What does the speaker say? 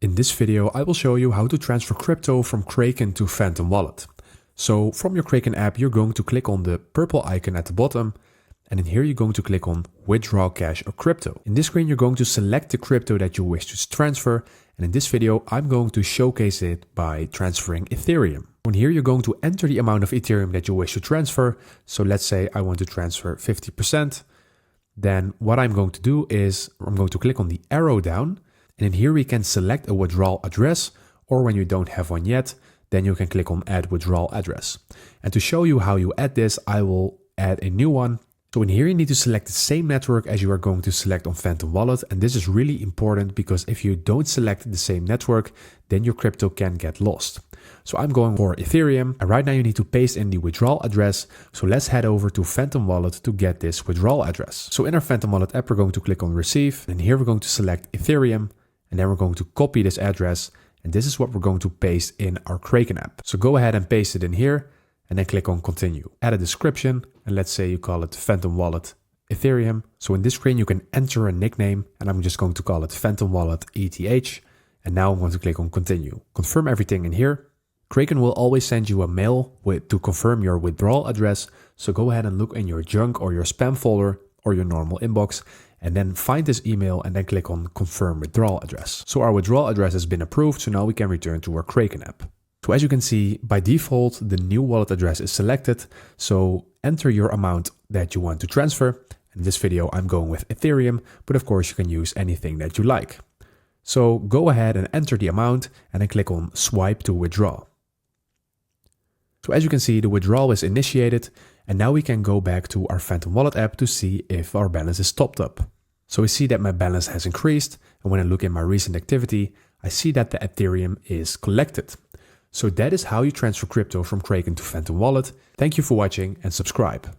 In this video, I will show you how to transfer crypto from Kraken to Phantom Wallet. So from your Kraken app, you're going to click on the purple icon at the bottom, and in here you're going to click on Withdraw Cash or Crypto. In this screen, you're going to select the crypto that you wish to transfer, and in this video, I'm going to showcase it by transferring Ethereum. In here, you're going to enter the amount of Ethereum that you wish to transfer. So let's say I want to transfer 50%. Then what I'm going to do is I'm going to click on the arrow down, and in here we can select a withdrawal address, or when you don't have one yet, then you can click on Add Withdrawal Address. And to show you how you add this, I will add a new one. So in here you need to select the same network as you are going to select on Phantom Wallet, and this is really important because if you don't select the same network, then your crypto can get lost. So I'm going for Ethereum, and right now you need to paste in the withdrawal address. So let's head over to Phantom Wallet to get this withdrawal address. So in our Phantom Wallet app, we're going to click on Receive, and here we're going to select Ethereum, and then we're going to copy this address, and this is what we're going to paste in our Kraken app. So go ahead and paste it in here, and then click on Continue. Add a description, and let's say you call it Phantom Wallet Ethereum. So in this screen, you can enter a nickname, and I'm just going to call it Phantom Wallet ETH. And now I'm going to click on Continue. Confirm everything in here. Kraken will always send you a mail to confirm your withdrawal address. So go ahead and look in your junk or your spam folder or your normal inbox, and then find this email and then click on Confirm Withdrawal Address. So our withdrawal address has been approved, so now we can return to our Kraken app. So as you can see, by default, the new wallet address is selected. So enter your amount that you want to transfer. In this video, I'm going with Ethereum, but of course you can use anything that you like. So go ahead and enter the amount and then click on Swipe to withdraw. So as you can see, the withdrawal is initiated, and now we can go back to our Phantom Wallet app to see if our balance is topped up. So we see that my balance has increased, and when I look in my recent activity, I see that the Ethereum is collected. So that is how you transfer crypto from Kraken to Phantom Wallet. Thank you for watching and subscribe.